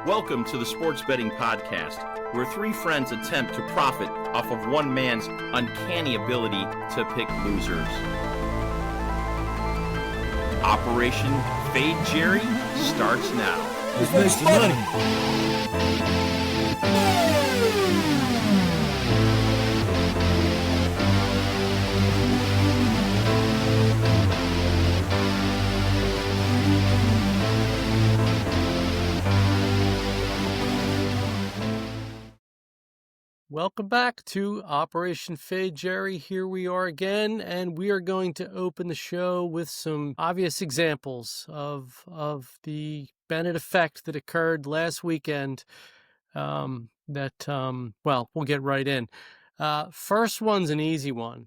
Welcome to the Sports Betting Podcast, where three friends attempt to profit off of one man's uncanny ability to pick losers. Operation Fade Jerry starts now. Let's make some money. Welcome back to Operation Fade Jerry. Here we are again, and we are going to open the show with some obvious examples of the Bennett effect that occurred last weekend. We'll get right in. First one's an easy one.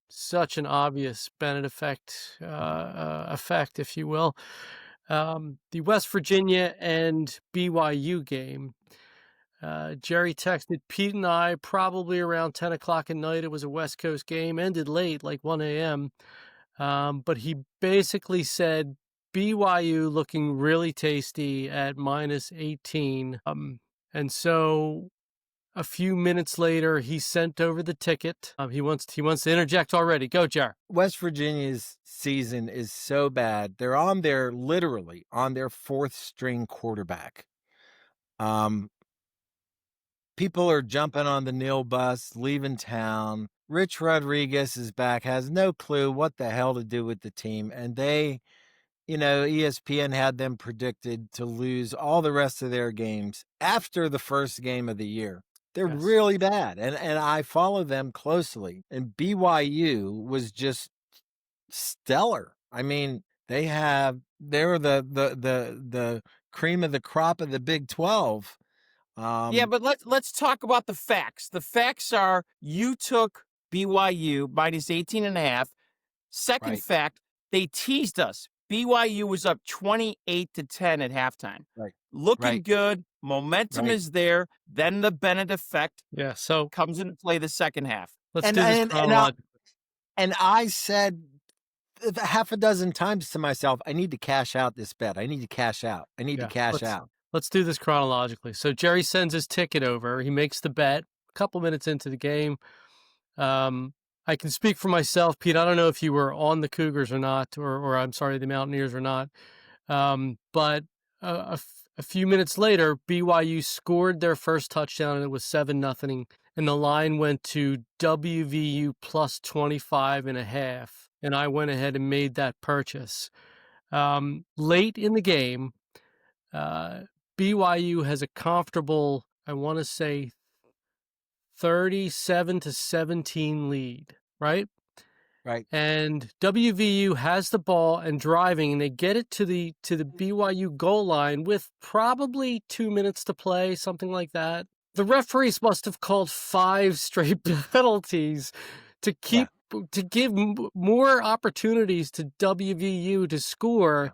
Such an obvious Bennett effect, if you will. The West Virginia and BYU game. Jerry texted Pete and I probably around 10 o'clock at night. It was a West Coast game, ended late, like 1 a.m. But he basically said BYU looking really tasty at minus 18. And so a few minutes later, he sent over the ticket. He wants to interject already. Go, Jerry. West Virginia's season is so bad. They're literally on their fourth string quarterback. People are jumping on the Neil bus, leaving town. Rich Rodriguez is back, has no clue what the hell to do with the team. And they, ESPN had them predicted to lose all the rest of their games after the first game of the year. They're really bad. And I follow them closely. And BYU was just stellar. I mean, they're the cream of the crop of the Big 12. But let's talk about the facts. The facts are you took BYU minus 18.5. Second fact, they teased us. BYU was up 28-10 at halftime. Right. Looking good. Momentum is there. Then the Bennett effect comes into play the second half. Let's do this chronologically. And I said half a dozen times to myself, I need to cash out this bet. I need to cash out. Let's do this chronologically. So Jerry sends his ticket over. He makes the bet a couple minutes into the game. I can speak for myself, Pete. I don't know if you were on the Cougars or not, or I'm sorry, the Mountaineers or not. But a few minutes later, BYU scored their first touchdown, and it was 7-0. And the line went to WVU plus 25.5. And I went ahead and made that purchase. Late in the game, BYU has a comfortable, I want to say, 37-17 lead, right? Right. And WVU has the ball and driving, and they get it to the BYU goal line with probably 2 minutes to play, something like that. The referees must have called 5 straight penalties to give more opportunities to WVU to score.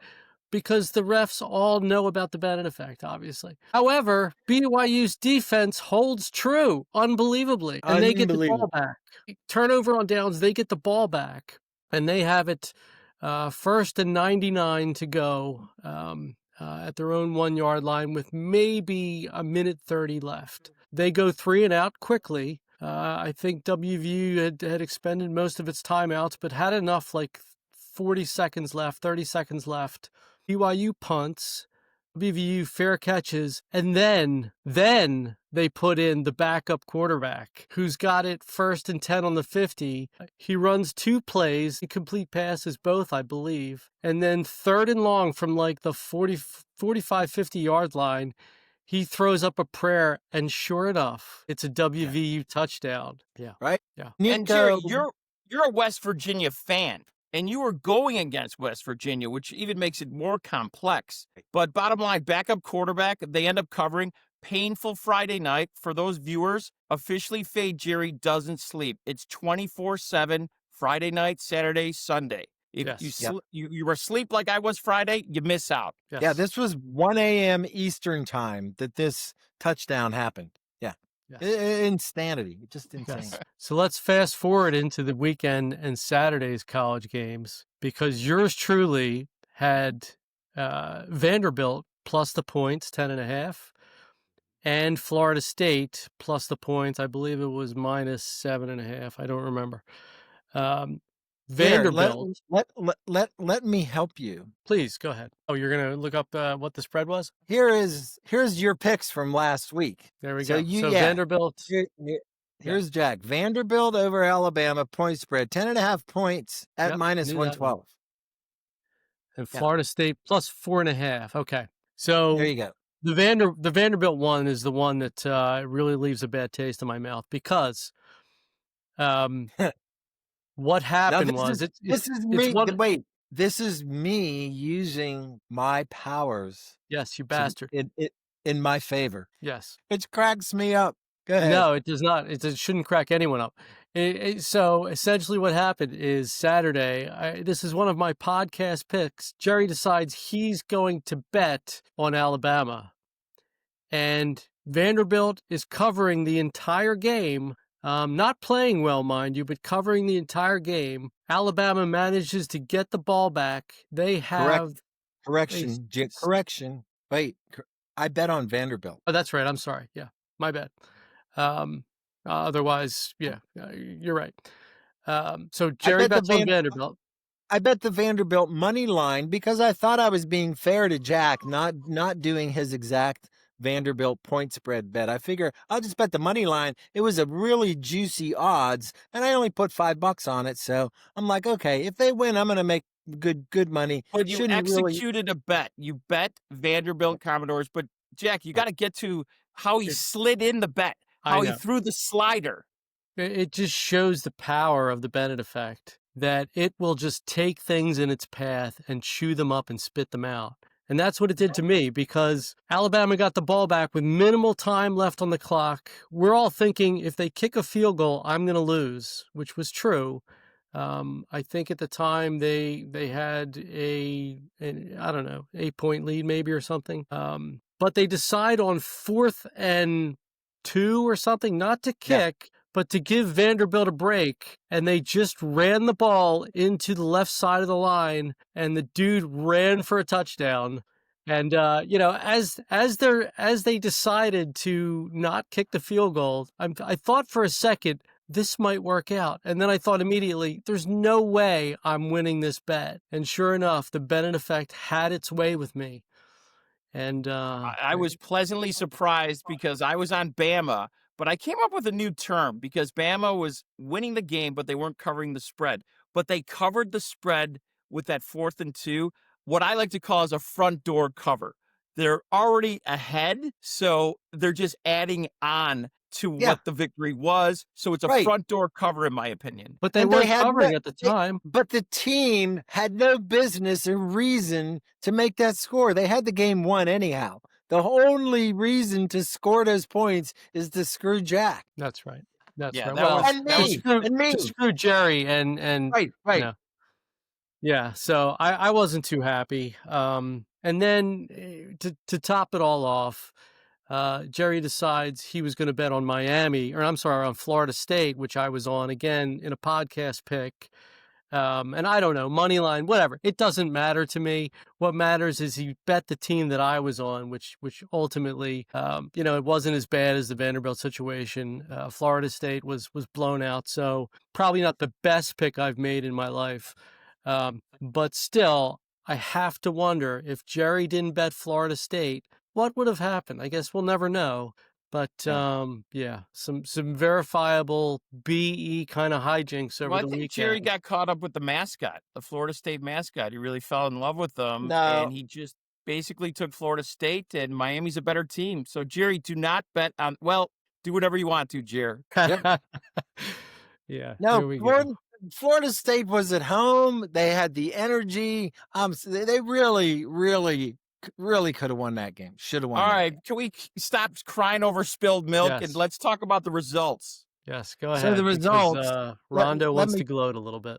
Because the refs all know about the Bennett effect, obviously. However, BYU's defense holds true, unbelievably. And they get the ball back. Turnover on downs, they get the ball back. And they have it first and 99 to go at their own 1-yard line with maybe a minute 30 left. They go 3 and out quickly. I think WVU had expended most of its timeouts, but had enough, like 40 seconds left, 30 seconds left. BYU punts, BVU fair catches, and then they put in the backup quarterback who's got it first and 10 on the 50. He runs 2 plays, complete passes both, I believe. And then third and long from like the 45, 50-yard line, he throws up a prayer, and sure enough, it's a WVU touchdown. Yeah. Right? Yeah. And Jerry, you're a West Virginia fan. And you were going against West Virginia, which even makes it more complex. But bottom line, backup quarterback, they end up covering. Painful Friday night for those viewers. Officially, Fade Jerry doesn't sleep. It's 24/7, Friday night, Saturday, Sunday. If you were asleep like I was Friday, you miss out. Yes. Yeah, this was 1 a.m. Eastern time that this touchdown happened. Yeah. Yes. Insanity. Just insane. Yes. So let's fast forward into the weekend and Saturday's college games, because yours truly had Vanderbilt plus the points, 10.5. And Florida State plus the points. I believe it was minus 7.5. I don't remember. Here, Vanderbilt. let me help you. Please go ahead. Oh, you're gonna look up what the spread was? Here's your picks from last week. There we So go. you So yeah. Vanderbilt. Here's Jack. Vanderbilt over Alabama point spread 10.5 points at Yep, minus knew that one. 112. And Yeah. Florida State plus 4.5. Okay. There So you go. the Vanderbilt one is the one that really leaves a bad taste in my mouth because what Now happened this was is it's me. one. Wait, this is me using my powers Yes, you to bastard. in my favor. Yes. It cracks me up. Go ahead. No, it does not. It shouldn't crack anyone up. So essentially, what happened is Saturday. This is one of my podcast picks. Jerry decides he's going to bet on Alabama, and Vanderbilt is covering the entire game. Not playing well, mind you, but covering the entire game. Alabama manages to get the ball back. They have Correction. Correction. Wait, I bet on Vanderbilt. Oh, that's right. I'm sorry. Yeah, my bad. Otherwise, yeah, you're right. So Jerry bet the bets on Vanderbilt. I bet the Vanderbilt money line because I thought I was being fair to Jack, not doing his exact Vanderbilt point spread bet. I figure I'll just bet the money line. It was a really juicy odds, and I only put $5 on it. So I'm like, okay, if they win, I'm gonna make good money. But you Shouldn't really- executed a bet. You bet Vanderbilt Commodores. But Jack, you got to get to how he slid in the bet, I how he know. threw the slider. It just shows the power of the Bennett effect, that it will just take things in its path and chew them up and spit them out. And that's what it did to me because Alabama got the ball back with minimal time left on the clock. We're all thinking if they kick a field goal, I'm going to lose, which was true. I think at the time they had I don't know, 8-point lead maybe or something. But they decide on 4th and 2 or something, not to kick, but to give Vanderbilt a break. And they just ran the ball into the left side of the line, and the dude ran for a touchdown. And as they decided to not kick the field goal, I thought for a second this might work out, and then I thought immediately, there's no way I'm winning this bet. And sure enough, the Bennett effect had its way with me. And I was pleasantly surprised because I was on Bama, but I came up with a new term because Bama was winning the game, but they weren't covering the spread. But they covered the spread with that 4th and 2, what I like to call as a front door cover. They're already ahead, so they're just adding on to what the victory was. So it's a front door cover, in my opinion. But they weren't covering at the time. But the team had no business or reason to make that score. They had the game won anyhow. The only reason to score those points is to screw Jack. That's right. That's Yeah, right. that Well, was- and me. to screw Jerry and Right. you know. Yeah, so I wasn't too happy. And then to top it all off, Jerry decides he was going to bet on on Florida State, which I was on again in a podcast pick. And I don't know, money line, whatever. It doesn't matter to me. What matters is he bet the team that I was on, which ultimately, it wasn't as bad as the Vanderbilt situation. Florida State was blown out, so probably not the best pick I've made in my life. But still, I have to wonder if Jerry didn't bet Florida State, what would have happened? I guess we'll never know. But some verifiable BE kind of hijinks over Well, I the think weekend. Jerry got caught up with the mascot, the Florida State mascot. He really fell in love with them, No. and he just basically took Florida State, and Miami's a better team. So, Jerry, do not bet on. Well, do whatever you want to, Jerry. Yeah. No, here we go. Florida State was at home. They had the energy. They really, really, really could have won that game. Should have won. All that right, game. can we stop crying over spilled milk Yes. and let's talk about the results? Yes, go ahead. So the because, results, Rondo let wants me- to gloat a little bit.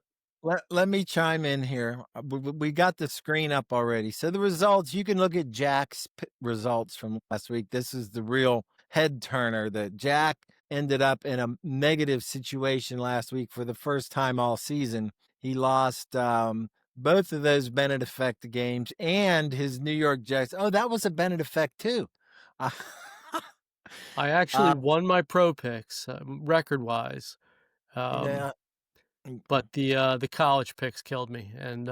Let me chime in here. We got the screen up already. So the results, you can look at Jack's results from last week. This is the real head turner that Jack ended up in a negative situation last week for the first time all season. He lost both of those Bennett effect games and his New York Jets. Oh, that was a Bennett effect too. I actually won my pro picks record wise. Yeah. But the college picks killed me. And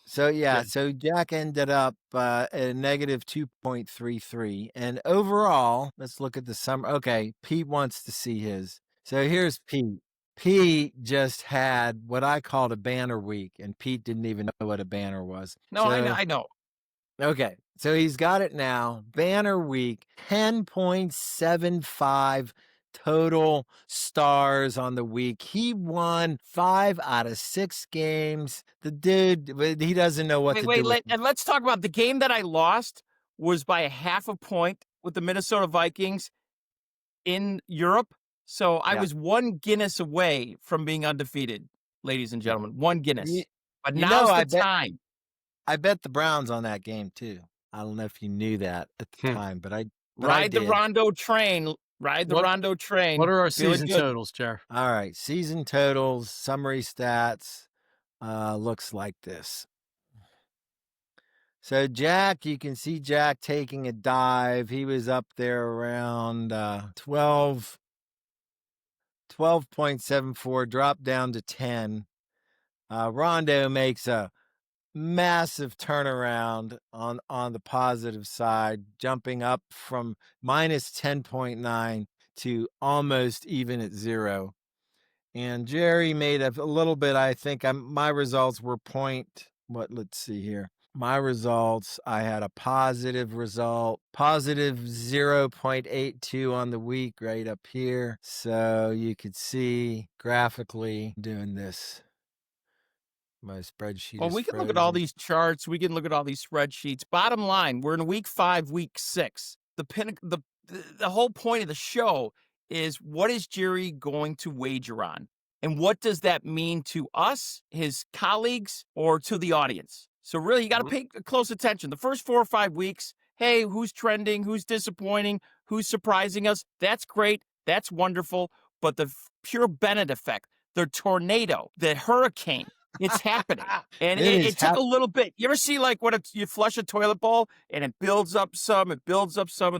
So Jack ended up at a negative 2.33. And overall, let's look at the summer. Okay, Pete wants to see his. So here's Pete. Pete just had what I called a banner week, and Pete didn't even know what a banner was. No, so, I know. Okay, so he's got it now. Banner week, 10.75 total stars on the week. He won 5 out of 6 games. The dude, he doesn't know what to do. And let's talk about the game that I lost was by a half a point with the Minnesota Vikings in Europe. So I was 1 Guinness away from being undefeated, ladies and gentlemen. 1 Guinness. But now's the time. I bet the Browns on that game too. I don't know if you knew that at the time, but I ride the Rondo train. Ride the Rondo train. What are our season totals, Jer? All right, season totals, summary stats looks like this. So Jack, you can see Jack taking a dive. He was up there around 12.74, dropped down to 10. Rondo makes a massive turnaround on the positive side, jumping up from minus 10.9 to almost even at 0. And Jerry made a little bit, I think my results were let's see here. My results, I had a positive result, positive 0.82 on the week right up here. So you could see graphically doing this. My spreadsheet. Well, we can look at all these charts. We can look at all these spreadsheets. Bottom line, we're in week 5, week 6. The whole point of the show is what is Jerry going to wager on? And what does that mean to us, his colleagues, or to the audience? So really, you got to pay close attention. The first 4 or 5 weeks, hey, who's trending? Who's disappointing? Who's surprising us? That's great. That's wonderful. But the pure Bennett effect, the tornado, the hurricane, it's happening. And it took a little bit. You ever see like when you flush a toilet bowl and it builds up some, and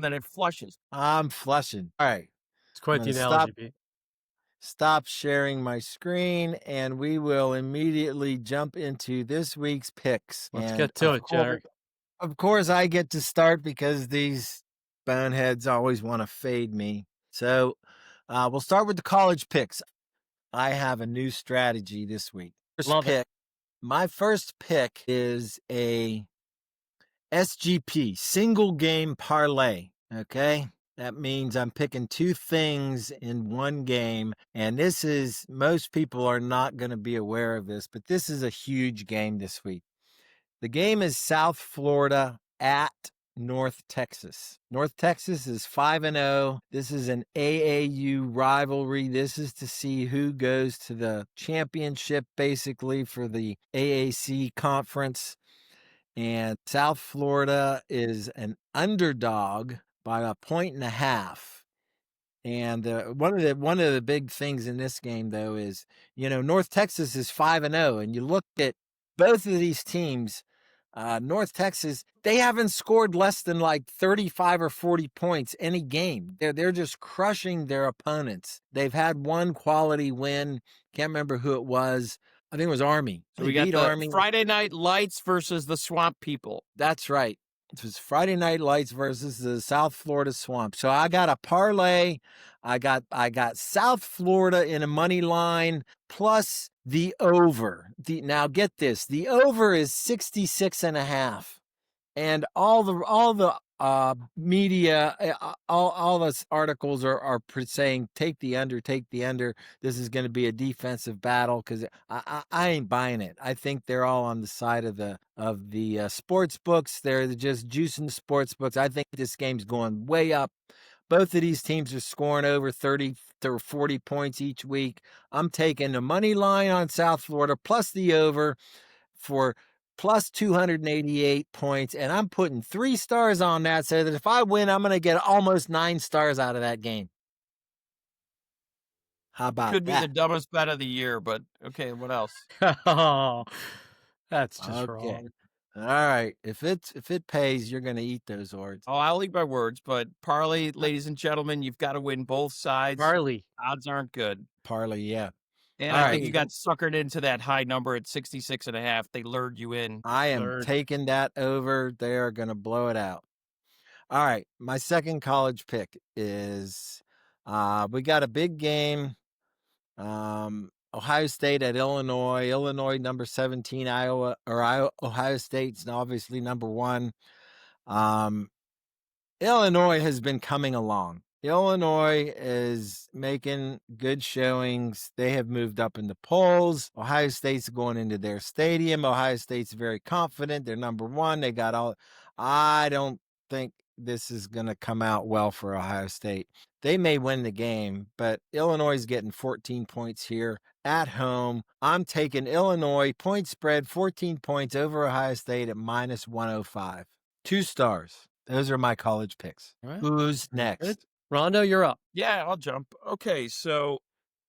then it flushes? I'm flushing. All right. It's quite the analogy, Pete. Stop sharing my screen, and we will immediately jump into this week's picks. Let's get to it, Jerry. Of course, I get to start because these boneheads always want to fade me. So we'll start with the college picks. I have a new strategy this week. My first pick is a SGP, single game parlay. Okay. That means I'm picking 2 things in one game. And most people are not going to be aware of this, but this is a huge game this week. The game is South Florida at North Texas. North Texas is 5-0. This is an AAU rivalry. This is to see who goes to the championship, basically, for the AAC conference. And South Florida is an underdog by 1.5. And one of the big things in this game, though, is North Texas is 5-0, and you look at both of these teams. North Texas, they haven't scored less than like 35 or 40 points any game. They're just crushing their opponents. They've had one quality win. Can't remember who it was. I think it was Army. So we got the Army. Friday Night Lights versus the Swamp People. That's right. It was Friday Night Lights versus the South Florida Swamp. So I got a parlay. I got South Florida in a money line plus the over. Now get this. The over is 66.5. And all the media, all those articles are saying take the under. This is going to be a defensive battle because I ain't buying it. I think they're all on the side of the sports books. They're just juicing the sports books. I think this game's going way up. Both of these teams are scoring over 30 to 40 points each week. I'm taking the money line on South Florida plus the over for plus 288 points, and I'm putting 3 stars on that so that if I win, I'm going to get almost 9 stars out of that game. How about that? Could be the dumbest bet of the year, but okay, what else? That's just Okay. wrong. All right. If it pays, you're gonna eat those words. Oh, I'll eat my words, but parlay, ladies and gentlemen, you've got to win both sides. Barley. Odds aren't good. Parlay, yeah. And All I right. think you got suckered into that high number at 66.5. They lured you in. I am Third. taking that over. They are gonna blow it out. All right. My second college pick is we got a big game. Ohio State at Illinois. Illinois number 17, Ohio State's obviously number 1. Illinois has been coming along. Illinois is making good showings. They have moved up in the polls. Ohio State's going into their stadium. Ohio State's very confident. They're number 1. They got all. I don't think this is going to come out well for Ohio State. They may win the game, but Illinois is getting 14 points here at home. I'm taking Illinois point spread 14 points over Ohio State at minus 105. 2 stars. Those are my college picks. All right. Who's next? Good. Rondo, you're up. Yeah, I'll jump. Okay, so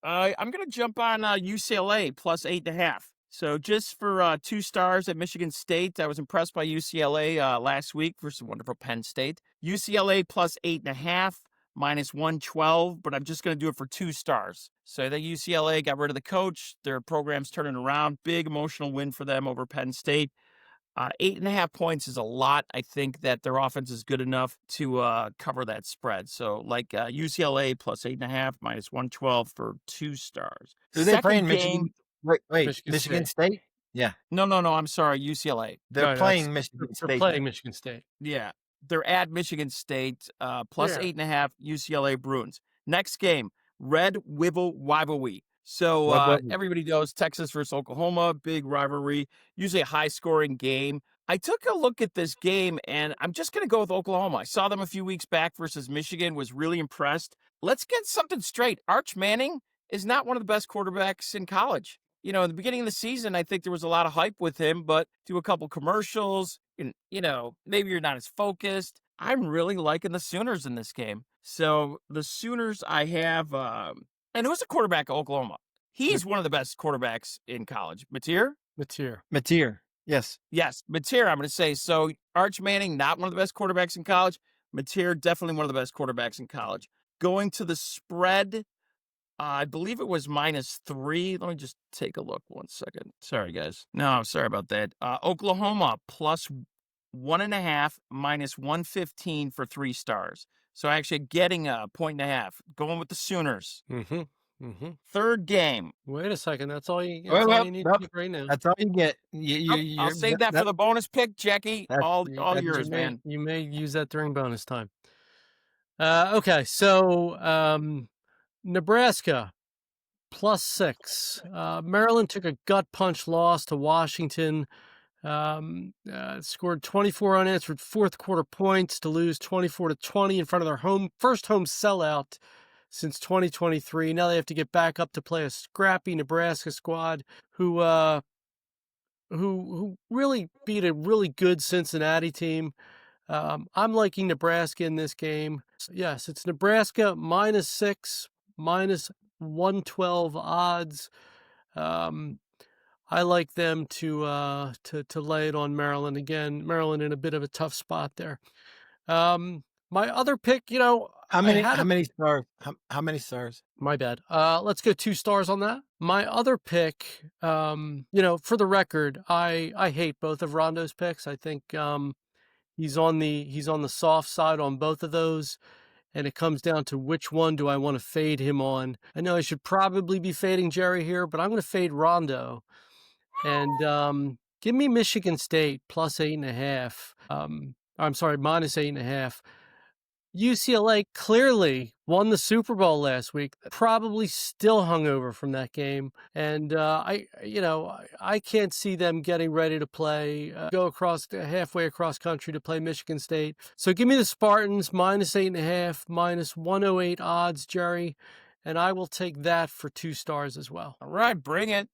I'm going to jump on UCLA plus 8.5. So just for 2 stars at Michigan State, I was impressed by UCLA last week versus wonderful Penn State. UCLA plus 8.5, minus 112, but I'm just going to do it for 2 stars. So I think UCLA got rid of the coach. Their program's turning around. Big emotional win for them over Penn State. 8.5 points is a lot. I think that their offense is good enough to cover that spread. So like UCLA plus 8.5, minus 112 for 2 stars. Who they playing? Michigan? Wait, Michigan State? Yeah. No, I'm sorry, UCLA. They're Right, playing Michigan They're State. playing Michigan State. Yeah, they're at Michigan State, plus 8.5, UCLA Bruins. Next game, Red Wibble Rivalry. So everybody knows Texas versus Oklahoma, big rivalry, usually a high-scoring game. I took a look at this game, and I'm just going to go with Oklahoma. I saw them a few weeks back versus Michigan, was really impressed. Let's get something straight. Arch Manning is not one of the best quarterbacks in college. You know, in the beginning of the season, I think there was a lot of hype with him, but do a couple commercials, and, you know, maybe you're not as focused. I'm really liking the Sooners in this game. So the Sooners I have, and who's the quarterback of Oklahoma? He's one of the best quarterbacks in college. Mateer? Mateer. Yes. Yes, Mateer, I'm going to say. So Arch Manning, not one of the best quarterbacks in college. Mateer, definitely one of the best quarterbacks in college. Going to the spread, I believe it was -3. Let me just take a look 1 second. Sorry, guys. No, sorry about that. Oklahoma plus 1.5, minus 115 for 3 stars. So actually getting a 1.5. Going with the Sooners. Mm-hmm. Mm-hmm. Third game. Wait a second. That's all you need to pick right now. That's all you get. I'll save that for the bonus pick, Jackie. All yours, man. You may use that during bonus time. Okay, so Nebraska plus 6. Maryland took a gut punch loss to Washington. Scored 24 unanswered fourth quarter points to lose 24-20 in front of their first home sellout since 2023. Now they have to get back up to play a scrappy Nebraska squad who really beat a really good Cincinnati team. I'm liking Nebraska in this game. Yes, it's Nebraska -6, minus 112 odds. I like them to lay it on Maryland again. Maryland in a bit of a tough spot there. My other pick, how many stars? How many stars? My bad. Let's go 2 stars on that. My other pick, for the record, I hate both of Rondo's picks. I think he's on the soft side on both of those, and it comes down to which one do I want to fade him on. I know I should probably be fading Jerry here, but I'm going to fade Rondo, and give me Michigan State plus 8.5. I'm sorry, minus 8.5. UCLA clearly won the Super Bowl last week, probably still hungover from that game. And I can't see them getting ready to play, go halfway across country to play Michigan State. So give me the Spartans minus 8.5, minus 108 odds, Jerry. And I will take that for 2 stars as well. All right, bring it.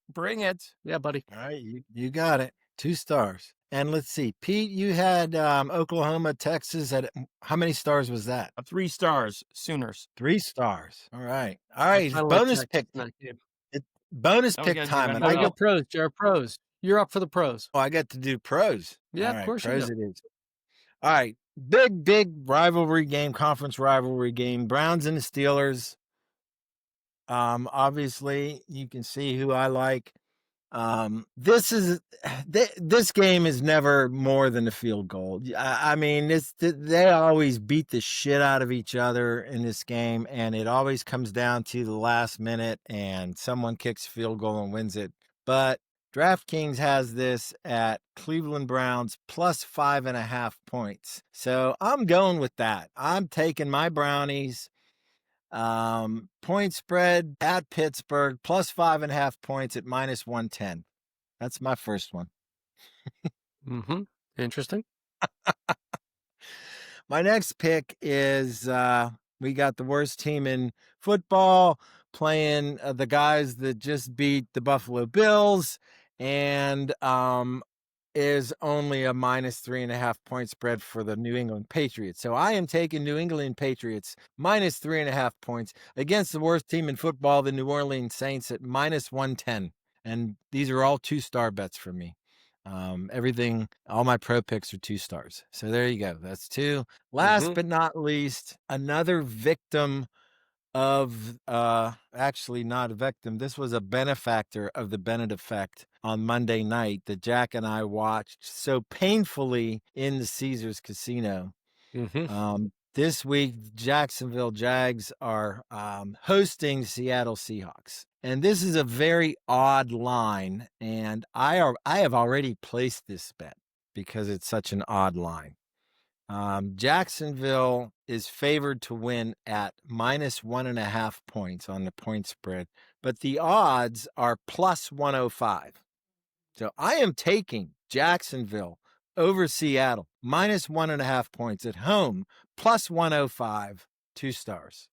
Yeah, buddy. All right, you got it. 2 stars. And let's see, Pete, you had Oklahoma, Texas. At how many stars was that? 3 stars, Sooners. 3 stars. All right. Bonus pick. Bonus pick time. And Jared Pros. You're up for the pros. Oh, I get to do pros. Yeah, All of right, course you pros do. it is. All right, big rivalry game, conference rivalry game. Browns and the Steelers. Obviously, you can see who I like. This game is never more than a field goal. I mean, they always beat the shit out of each other in this game, and it always comes down to the last minute, and someone kicks a field goal and wins it. But DraftKings has this at Cleveland Browns plus 5.5 points. So I'm going with that. I'm taking my Brownies. Point spread at Pittsburgh plus 5.5 points at minus 110. That's my first one. Mm-hmm. Interesting. My next pick is we got the worst team in football playing the guys that just beat the Buffalo Bills, and is only a minus 3.5 point spread for the New England Patriots. So I am taking New England Patriots minus 3.5 points against the worst team in football, the New Orleans Saints, at minus 110. And these are all 2-star bets for me. All my pro picks are 2 stars. So there you go. That's 2. Last but not least, another victim of actually not a victim. This was a benefactor of the Bennett effect on Monday night that Jack and I watched so painfully in the Caesars Casino. This week, Jacksonville Jags are hosting Seattle Seahawks. And this is a very odd line, and I have already placed this bet because it's such an odd line. Jacksonville is favored to win at minus 1.5 points on the point spread, but the odds are plus 105. So I am taking Jacksonville over Seattle, minus 1.5 points at home, plus 105, 2 stars.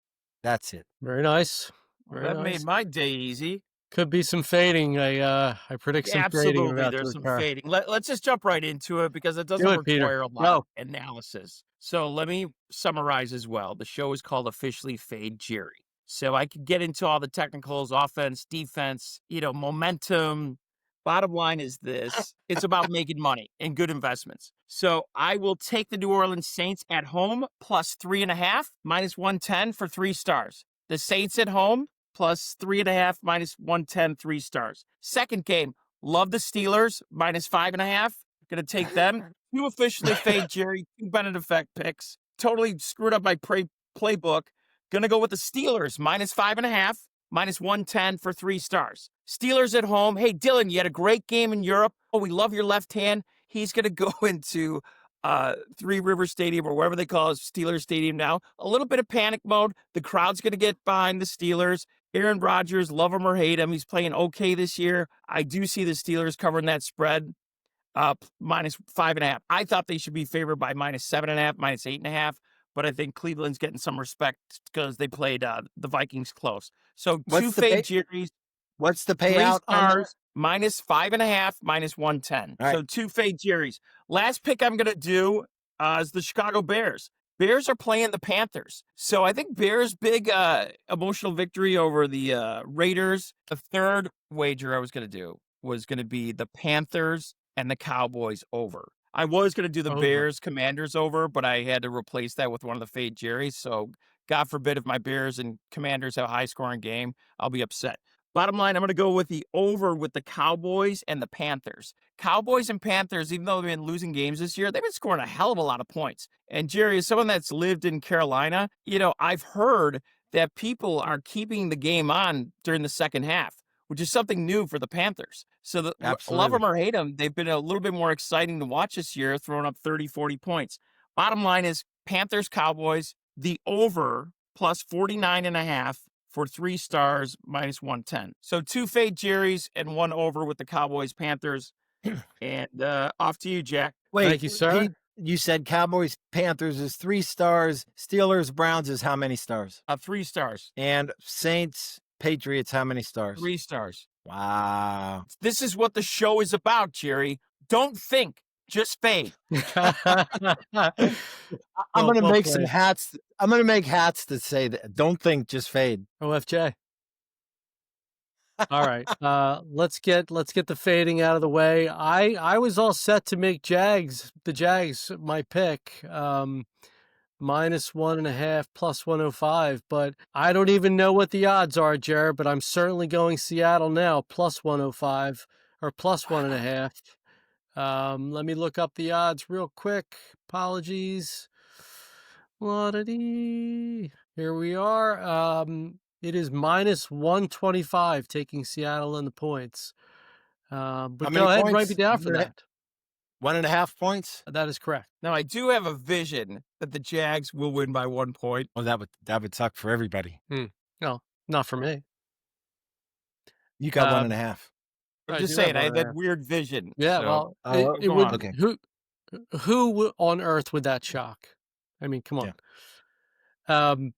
That's it. Very nice. That made my day easy. Could be some fading. I predict some fading. Absolutely, there's some fading. Let's just jump right into it because it doesn't require a lot of analysis. So let me summarize as well. The show is called Officially Fade Jerry. So I could get into all the technicals, offense, defense, momentum. Bottom line is this. It's about making money and good investments. So I will take the New Orleans Saints at home plus 3.5, minus 110 for 3 stars. The Saints at home plus 3.5, minus 110, 3 stars. Second game, love the Steelers, minus 5.5. Gonna take them. 2 Officially Fade Jerry, 2 Bennett effect picks. Totally screwed up my playbook. Gonna go with the Steelers, minus 5.5, minus 110 for 3 stars. Steelers at home. Hey, Dylan, you had a great game in Europe. Oh, we love your left hand. He's gonna go into Three River Stadium or wherever they call it, Steelers Stadium now. A little bit of panic mode. The crowd's gonna get behind the Steelers. Aaron Rodgers, love him or hate him, he's playing okay this year. I do see the Steelers covering that spread, minus 5.5. I thought they should be favored by minus 7.5, minus 8.5, but I think Cleveland's getting some respect because they played the Vikings close. So 2 fade Jerry's. What's the payout? 3 stars, minus 5.5, minus 110. Right. So 2 fade Jerry's. Last pick I'm gonna do is the Chicago Bears. Bears are playing the Panthers. So I think Bears' big emotional victory over the Raiders. The third wager I was going to do was going to be the Panthers and the Cowboys over. I was going to do the Bears Commanders over, but I had to replace that with one of the fade Jerry's. So God forbid if my Bears and Commanders have a high scoring game, I'll be upset. Bottom line, I'm going to go with the over with the Cowboys and the Panthers. Cowboys and Panthers, even though they've been losing games this year, they've been scoring a hell of a lot of points. And Jerry, as someone that's lived in Carolina, I've heard that people are keeping the game on during the second half, which is something new for the Panthers. So love them or hate them, they've been a little bit more exciting to watch this year, throwing up 30, 40 points. Bottom line is Panthers, Cowboys, the over plus 49.5. for 3 stars, minus 110. So 2 fade Jerry's and 1 over with the Cowboys, Panthers. And off to you, Jack. Wait, thank you, sir. You said Cowboys, Panthers is 3 stars. Steelers, Browns is how many stars? 3 stars. And Saints, Patriots, how many stars? 3 stars. Wow. This is what the show is about, Jerry. Don't think, just fade. I'm going to make some hats. I'm going to make hats that say that. Don't think, just fade. OFJ. All right. Let's get the fading out of the way. I was all set to make the Jags my pick. -1.5 plus 105, but I don't even know what the odds are, Jared, but I'm certainly going Seattle now, plus 105 or plus 1.5. Let me look up the odds real quick. Apologies. La-da-dee. Here we are. It is -125 taking Seattle in the points. But How go many ahead and write me points? down for that. 1.5 points? That is correct. Now, I do have a vision that the Jags will win by 1 point. Well, that would suck for everybody. No, not for me. You got Uh, 1.5. I'm I just do have saying, I have that 1.5. weird vision. Yeah, so well, Oh, it go would. on. okay. Who on earth would that shock? I mean, come on.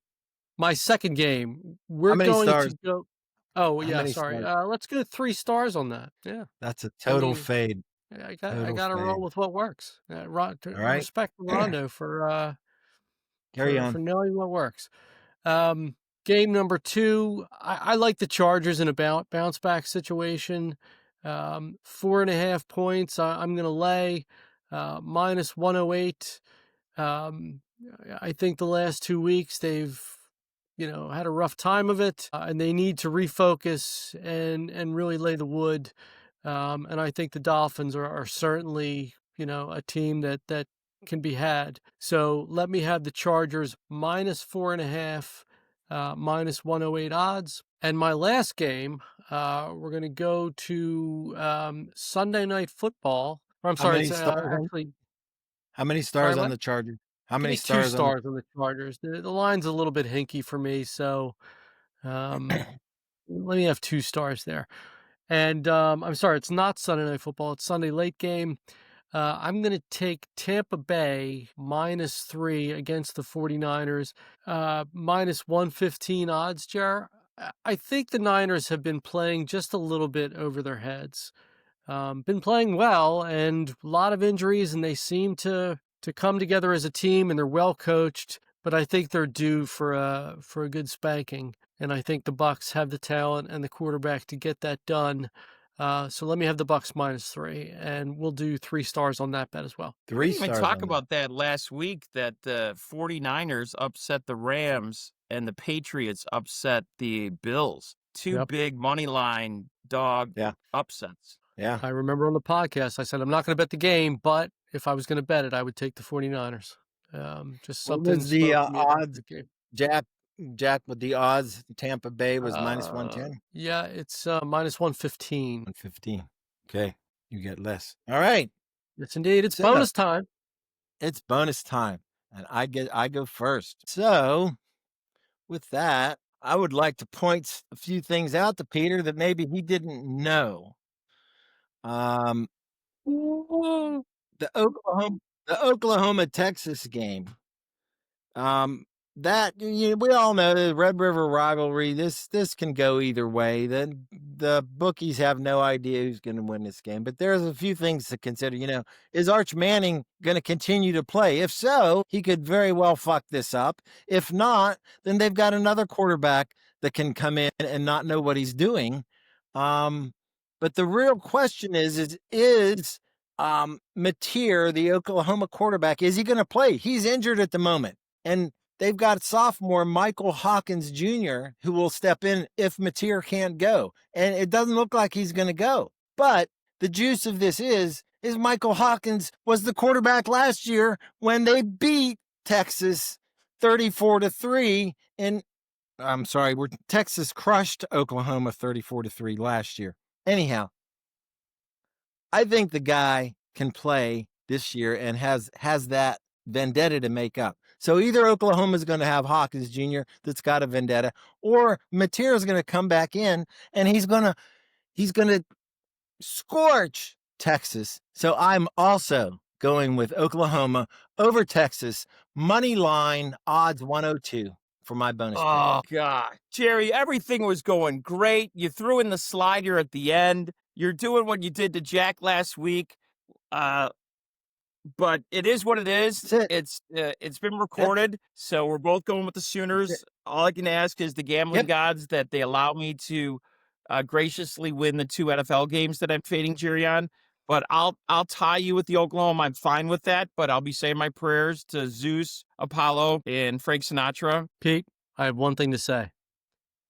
My second game, we're How many going stars? to go. Oh, How yeah, many sorry. stars? Let's go 3 stars on that. Yeah, That's a I total mean, fade. I Total got to roll fade. with what works. All right. Respect Rondo for Carry on. knowing what works. Game number 2, I like the Chargers in a bounce back situation. 4.5 points. I'm going to lay -108. I think the last 2 weeks they've, had a rough time of it, and they need to refocus and really lay the wood. And I think the Dolphins are certainly, a team that can be had. So let me have the Chargers -4.5, -108 odds. And my last game, we're going to go to Sunday Night Football. I'm How sorry, many it's stars? actually. How many Sorry, stars on what? the Chargers? How Give many me 2 stars on the? stars on the Chargers. The line's a little bit hinky for me, so um, let me have 2 stars there. And I'm sorry, it's not Sunday Night Football. It's Sunday late game. I'm going to take Tampa Bay -3 against the 49ers, -115 odds, Jar. I think the Niners have been playing just a little bit over their heads. Been playing well, and a lot of injuries, and they seem to come together as a team, and they're well coached. But I think they're due for a good spanking, and I think the Bucs have the talent and the quarterback to get that done. So let me have the Bucs -3, and we'll do 3 stars on that bet as well. We 3 didn't even stars talk on about that last week, that the 49ers upset the Rams and the Patriots upset the Bills. 2 Yep. big money line dog Yeah. upsets. Yeah. I remember on the podcast I said I'm not going to bet the game, but if I was going to bet it, I would take the 49ers. Just What something was the spoke to me about odds? the game. Jack, with the odds, Tampa Bay was -110, Yeah, it's -115. 115. Okay, you get less. All right, Yes, indeed. It's So- bonus time. it's bonus time, and I go first. So, with that, I would like to point a few things out to Peter that maybe he didn't know. The Oklahoma Texas game. That we all know the Red River rivalry. This can go either way. The bookies have no idea who's going to win this game. But there's a few things to consider. Is Arch Manning going to continue to play? If so, he could very well fuck this up. If not, then they've got another quarterback that can come in and not know what he's doing. But the real question is Mateer, the Oklahoma quarterback, is he going to play? He's injured at the moment. And they've got sophomore Michael Hawkins Jr. who will step in if Mateer can't go. And it doesn't look like he's going to go. But the juice of this is Michael Hawkins was the quarterback last year when they beat Texas 34-3. And I'm sorry, Texas crushed Oklahoma 34-3 last year. Anyhow, I think the guy can play this year and has that vendetta to make up. So either Oklahoma is going to have Hawkins Jr. that's got a vendetta, or Mateer is going to come back in and he's going to scorch Texas. So I'm also going with Oklahoma over Texas, money line odds 102 for my bonus pick. Oh, God. Jerry, everything was going great. You threw in the slider at the end. You're doing what you did to Jack last week. But it is what it is. That's it. It's been recorded, so we're both going with the Sooners. All I can ask is the gambling gods that they allow me to graciously win the 2 NFL games that I'm fading Jerry on. But I'll tie you with the Oklahoma. I'm fine with that. But I'll be saying my prayers to Zeus, Apollo, and Frank Sinatra. Pete, I have one thing to say.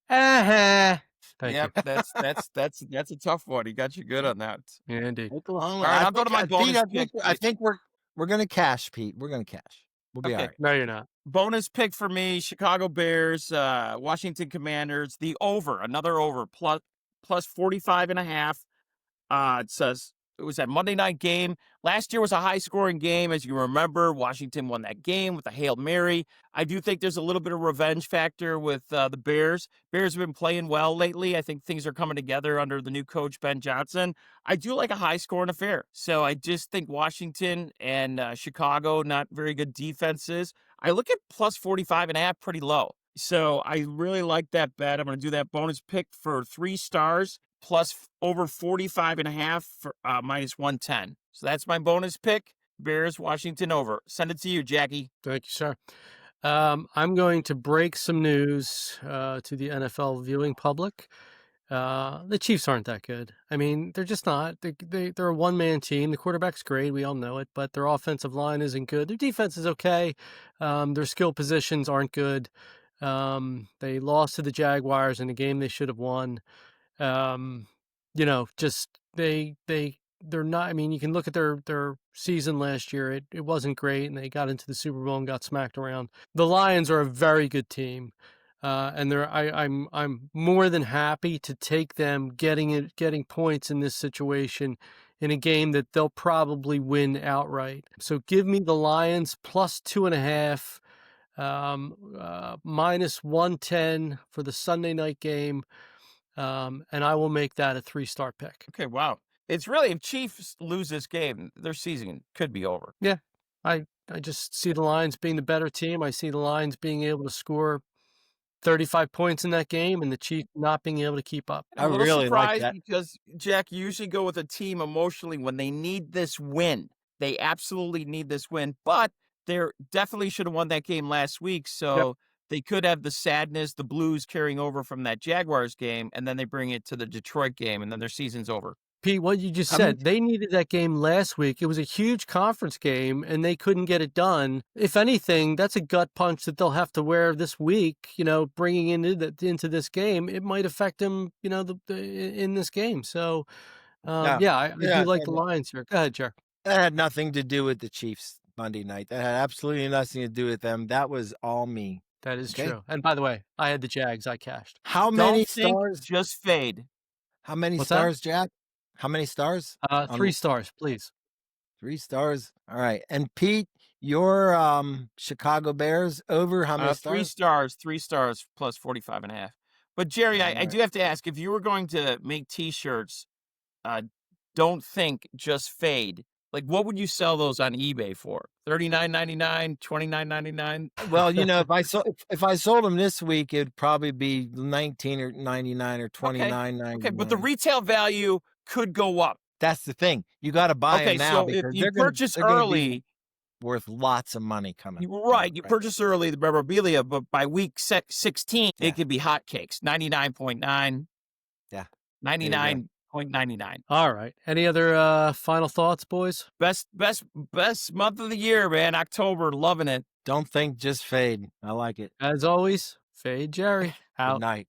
Thank Yep, you. that's a tough one. He got you good on that. Yeah, indeed. Oklahoma. All right, I'll go to my bonus Pete, pick. I think we're gonna cash, Pete. We're gonna cash. We'll be Okay. all right. No, you're not. Bonus pick for me: Chicago Bears, Washington Commanders. The over, another over, plus 45.5. It says it was that Monday night game. Last year was a high-scoring game, as you remember. Washington won that game with a Hail Mary. I do think there's a little bit of revenge factor with the Bears. Bears have been playing well lately. I think things are coming together under the new coach, Ben Johnson. I do like a high-scoring affair. So I just think Washington and Chicago, not very good defenses. I look at plus 45.5 pretty low. So I really like that bet. I'm going to do that bonus pick for 3 stars plus over 45.5 for minus 110. So that's my bonus pick. Bears, Washington over. Send it to you, Jackie. Thank you, sir. I'm going to break some news to the NFL viewing public. The Chiefs aren't that good. I mean, they're just not. They're a one-man team. The quarterback's great. We all know it. But their offensive line isn't good. Their defense is okay. Their skill positions aren't good. They lost to the Jaguars in a game they should have won. Just they're not. I mean, you can look at their season last year. It wasn't great, and they got into the Super Bowl and got smacked around. The Lions are a very good team, and I'm more than happy to take them getting points in this situation in a game that they'll probably win outright. So give me the Lions plus 2.5, minus 110 for the Sunday night game. And I will make that a 3-star pick. Okay, wow. It's really, if Chiefs lose this game, their season could be over. Yeah, I just see the Lions being the better team. I see the Lions being able to score 35 points in that game and the Chiefs not being able to keep up. I'm a little really like surprised that. because, Jack, you usually go with a team emotionally when they need this win. They absolutely need this win, but they definitely should have won that game last week. So they could have the sadness, the blues carrying over from that Jaguars game, and then they bring it to the Detroit game, and then their season's over. Pete, what you just I said, they needed that game last week. It was a huge conference game, and they couldn't get it done. If anything, that's a gut punch that they'll have to wear this week. Bringing into this game, it might affect them. In this game. So, I do like the Lions here. Go ahead, Jer. That had nothing to do with the Chiefs Monday night. That had absolutely nothing to do with them. That was all me. That is Okay. true. And by the way, I had the Jags. I cashed. How many Don't think, stars? just fade. How many What's that? stars, Jack? How many stars? 3 stars, please. 3 stars. All right. And Pete, your Chicago Bears over how many stars? 3 stars plus 45.5. But Jerry, I do have to ask, if you were going to make T-shirts, don't think, just fade. Like, what would you sell those on eBay for? $39.99, $29.99? Well, if I sold them this week, it'd probably be $19.99 or $29.99. Okay, but the retail value could go up. That's the thing. You got to buy them now so because if you purchase early, worth lots of money coming. Right, you purchase early the memorabilia, but by week 16, it could be hotcakes. 99.9. Yeah. 99.99. All right. Any other final thoughts, boys? Best month of the year, man. October, loving it. Don't think, just fade. I like it. As always, Fade Jerry out. Good night.